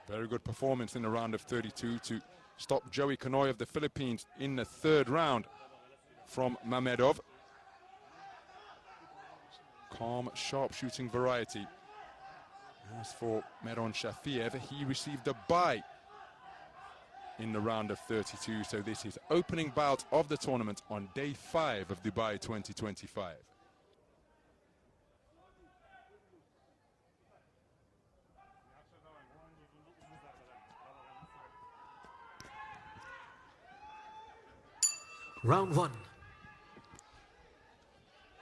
Very good performance in the round of 32 to stop Joey Konoy of the Philippines in the third round from Mamedov. Calm, sharp-shooting variety. As for Mehron Shafiev, he received a bye in the round of 32, so this is opening bout of the tournament on day 5 of Dubai 2025. Round 1.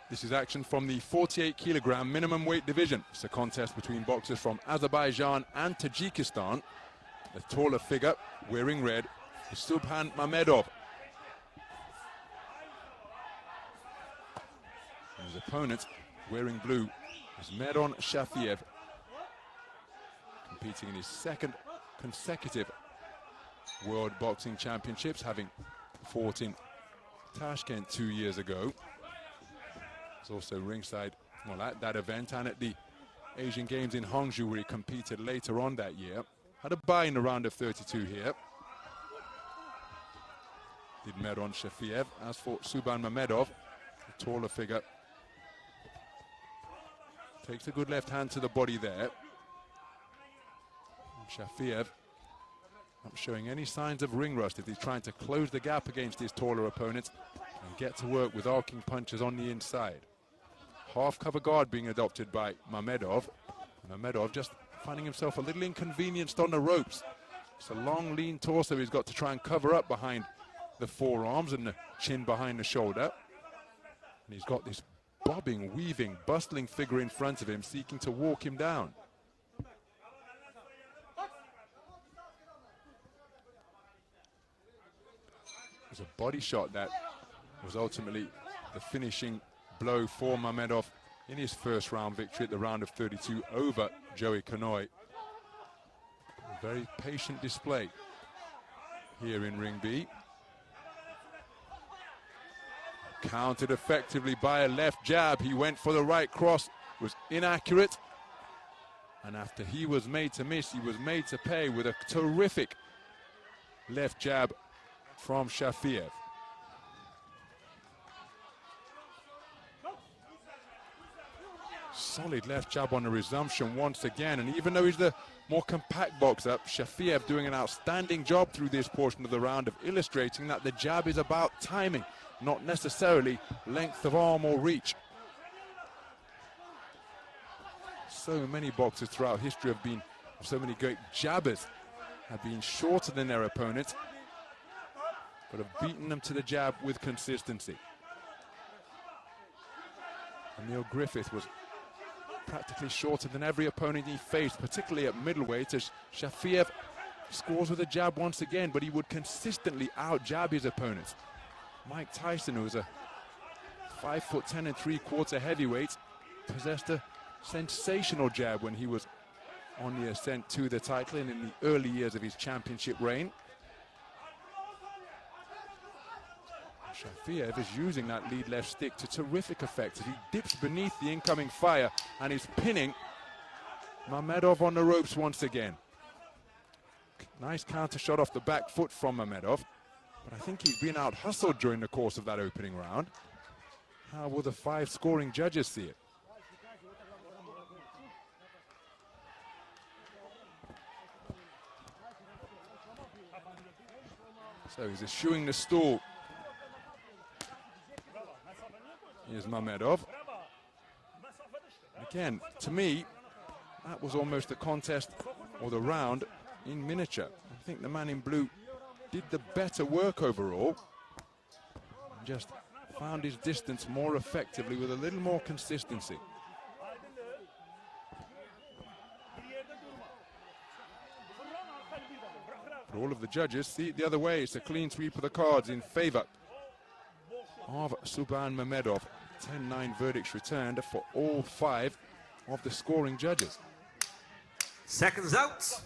This is action from the 48-kilogram minimum weight division. It's a contest between boxers from Azerbaijan and Tajikistan. The taller figure, wearing red, is Bhan Mamedov. His opponent, wearing blue, is Mehron Shafiev, competing in his second consecutive World Boxing Championships, having fought in Tashkent 2 years ago. He's also ringside, well, at that event and at the Asian Games in Hangzhou, where he competed later on that year. Had a bye in the round of 32 here. Did Mehron Shafiev. As for Bhan Mamedov, the taller figure, takes a good left hand to the body there. And Shafiev not showing any signs of ring rust as he's trying to close the gap against his taller opponent and get to work with arcing punches on the inside. Half cover guard being adopted by Mamedov. Mamedov just finding himself a little inconvenienced on the ropes. It's a long, lean torso he's got to try and cover up behind the forearms and the chin behind the shoulder. And he's got this bobbing, weaving, bustling figure in front of him seeking to walk him down. It was a body shot that was ultimately the finishing blow for Mamedov in his first round victory at the round of 32 over Joey Konoy. A very patient display here in Ring B. Countered effectively by a left jab. He went for the right cross, was inaccurate. And after he was made to miss, he was made to pay with a terrific left jab from Shafiev. Solid left jab on the resumption once again, and even though he's the more compact boxer, Shafiev doing an outstanding job through this portion of the round of illustrating that the jab is about timing, not necessarily length of arm or reach. So many boxers throughout history have been, so many great jabbers have been shorter than their opponents, but have beaten them to the jab with consistency. Emil Griffith was practically shorter than every opponent he faced, particularly at middleweight, as Shafiev scores with a jab once again, but he would consistently out-jab his opponents. Mike Tyson, who was a 5'10" 3/4" heavyweight, possessed a sensational jab when he was on the ascent to the title and in the early years of his championship reign. Shafiev is using that lead left stick to terrific effect as he dips beneath the incoming fire and is pinning Mamedov on the ropes once again. Nice counter shot off the back foot from Mamedov, but I think he's been out-hustled during the course of that opening round. How will the 5 scoring judges see it? So he's eschewing the stool. Here's Mamedov. Again, to me, that was almost the contest or the round in miniature. I think the man in blue did the better work overall. And just found his distance more effectively with a little more consistency. But all of the judges see it the other way. It's a clean sweep of the cards in favor of Bhan Mamedov. 10-9 verdicts returned for all 5 of the scoring judges. Seconds out.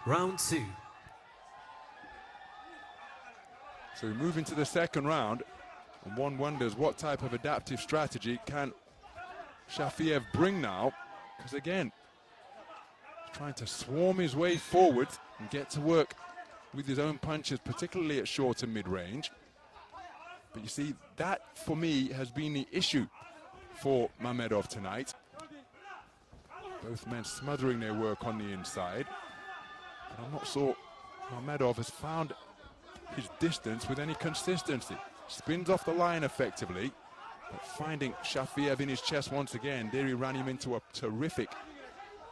Round 2. So we move into the second round. And one wonders what type of adaptive strategy can Shafiev bring now, because again, he's trying to swarm his way forward and get to work with his own punches, particularly at short and mid-range. But you see, that for me has been the issue for Mamedov tonight. Both men smothering their work on the inside. But I'm not sure Mamedov has found his distance with any consistency. Spins off the line effectively, but finding Shafiev in his chest once again. There he ran him into a terrific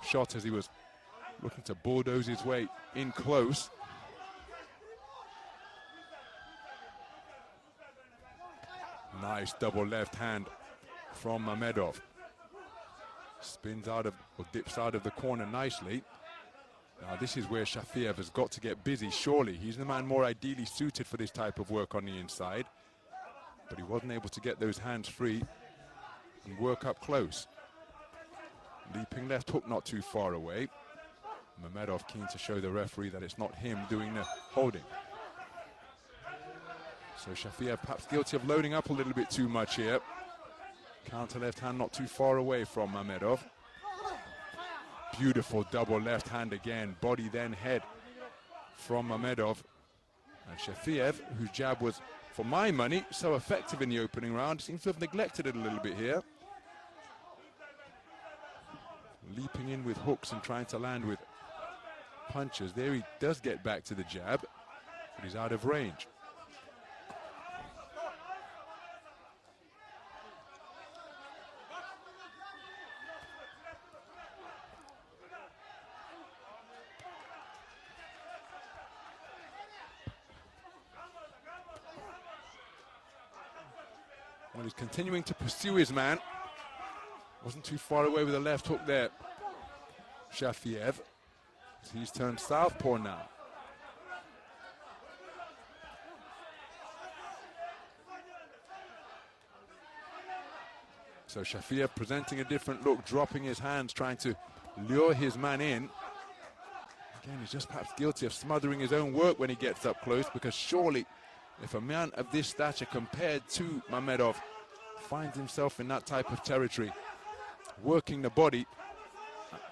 shot as he was looking to bulldoze his way in close. Nice double left hand from Mamedov. Spins out of, or dips out of the corner nicely. Now this is where Shafiev has got to get busy, surely. He's the man more ideally suited for this type of work on the inside. But he wasn't able to get those hands free and work up close. Leaping left hook not too far away. Mamedov keen to show the referee that it's not him doing the holding. So Shafiev perhaps guilty of loading up a little bit too much here. Counter left hand not too far away from Mamedov. Beautiful double left hand again, body then head from Mamedov. And Shafiev, whose jab was, for my money, so effective in the opening round, seems to have neglected it a little bit here. Leaping in with hooks and trying to land with punches. There he does get back to the jab, but he's out of range. Well, he's continuing to pursue his man. Wasn't too far away with a left hook there, Shafiev. He's turned southpaw now. So Shafiev presenting a different look, dropping his hands, trying to lure his man in. Again, he's just perhaps guilty of smothering his own work when he gets up close, because surely if a man of this stature compared to Mamedov finds himself in that type of territory, working the body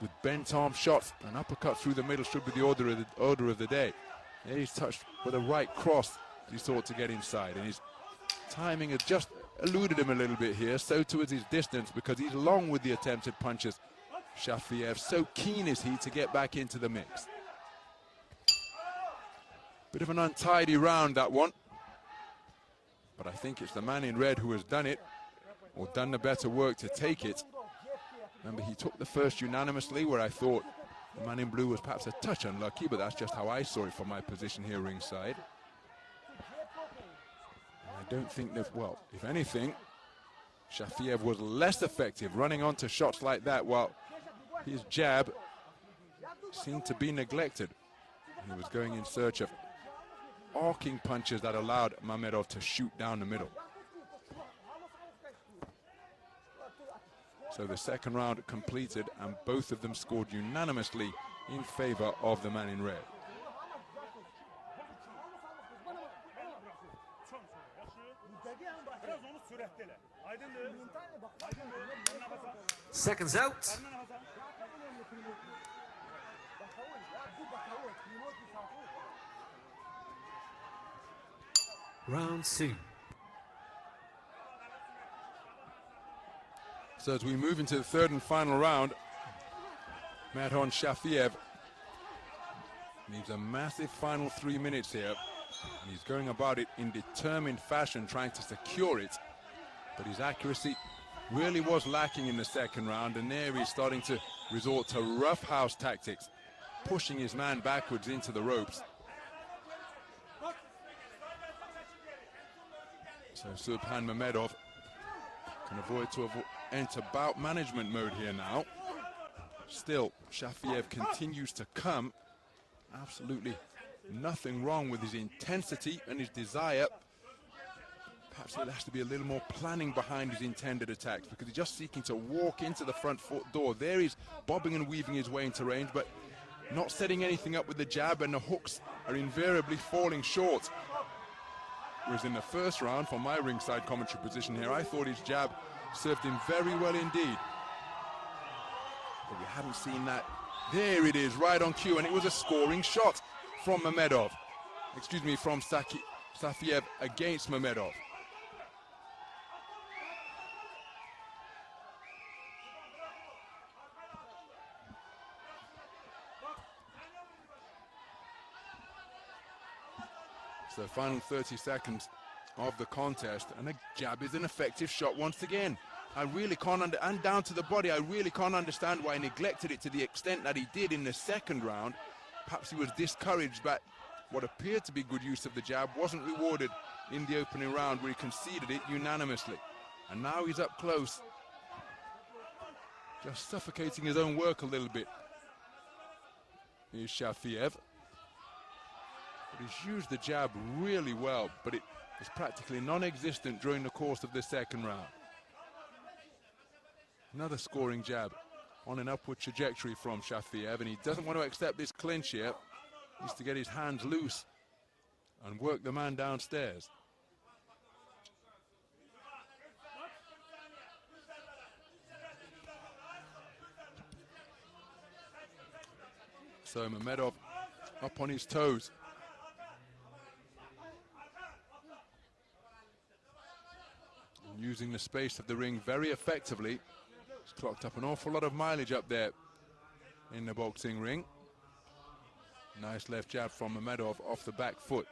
with bent arm shots, an uppercut through the middle should be the order of the day. There he's touched with a right cross. He sought to get inside, and his timing has just eluded him a little bit here, so too is his distance, because he's long with the attempted punches. Shafiev, so keen is he to get back into the mix. Bit of an untidy round, that one. But I think it's the man in red who has done it, or done the better work to take it. Remember, he took the first unanimously, where I thought the man in blue was perhaps a touch unlucky, but that's just how I saw it from my position here ringside. And I don't think that, well, if anything, Shafiev was less effective running onto shots like that, while his jab seemed to be neglected. He was going in search of arcing punches that allowed Mamedov to shoot down the middle. So the second round completed, and both of them scored unanimously in favor of the man in red. Seconds out. Round 2. So as we move into the third and final round, Mehron Shafiev needs a massive final 3 minutes here. And he's going about it in determined fashion, trying to secure it. But his accuracy really was lacking in the second round, and there he's starting to resort to roughhouse tactics, pushing his man backwards into the ropes. So Subhan Mamedov can avoid to enter bout management mode here now. Still, Shafiev continues to come. Absolutely nothing wrong with his intensity and his desire. Perhaps there has to be a little more planning behind his intended attacks, because he's just seeking to walk into the front foot door. There he's bobbing and weaving his way into range, but not setting anything up with the jab, and the hooks are invariably falling short. Whereas in the first round, from my ringside commentary position here, I thought his jab served him very well indeed. But we haven't seen that. There it is, right on cue, and it was a scoring shot from Mamedov. Excuse me, from Shafiev against Mamedov. So final 30 seconds of the contest, and a jab is an effective shot once again. I really can't, and down to the body, I really can't understand why he neglected it to the extent that he did in the second round. Perhaps he was discouraged, but what appeared to be good use of the jab wasn't rewarded in the opening round, where he conceded it unanimously. And now he's up close, just suffocating his own work a little bit. Here's Shafiev. But he's used the jab really well, but it was practically non-existent during the course of the second round. Another scoring jab on an upward trajectory from Shafiev, and he doesn't want to accept this clinch here. He needs to get his hands loose and work the man downstairs. So Mamedov up on his toes. Using the space of the ring very effectively. He's clocked up an awful lot of mileage up there in the boxing ring. Nice left jab from Mamedov off the back foot.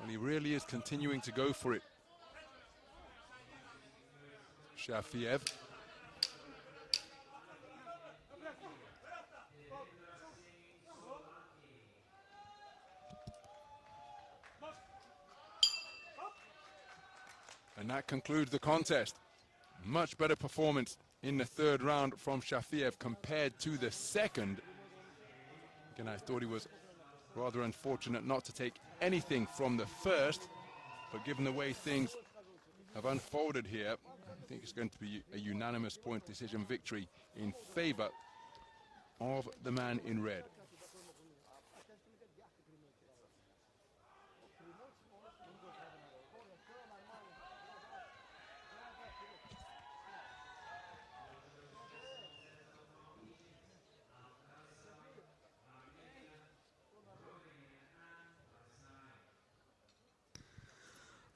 And he really is continuing to go for it. Shafiev. And that concludes the contest. Much better performance in the third round from Shafiev compared to the second. Again, I thought he was rather unfortunate not to take anything from the first, but given the way things have unfolded here, I think it's going to be a unanimous point decision victory in favor of the man in red.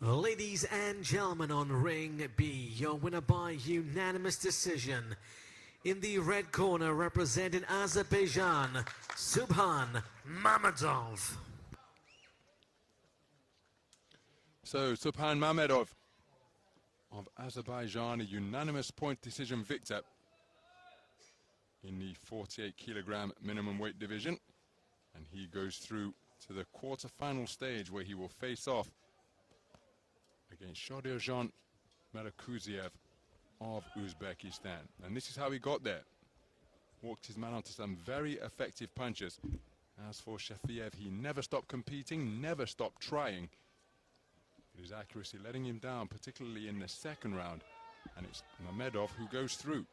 Ladies and gentlemen, on Ring B, your winner by unanimous decision. In the red corner, representing Azerbaijan, Subhan Mamedov. So Subhan Mamedov of Azerbaijan, a unanimous point decision victor in the 48 kilogram minimum weight division. And he goes through to the quarter-final stage, where he will face off against Shafiev Merakuziev of Uzbekistan. And this is how he got there. Walked his man onto some very effective punches. As for Shafiev, he never stopped competing, never stopped trying. His accuracy letting him down, particularly in the second round. And it's Mamedov who goes through.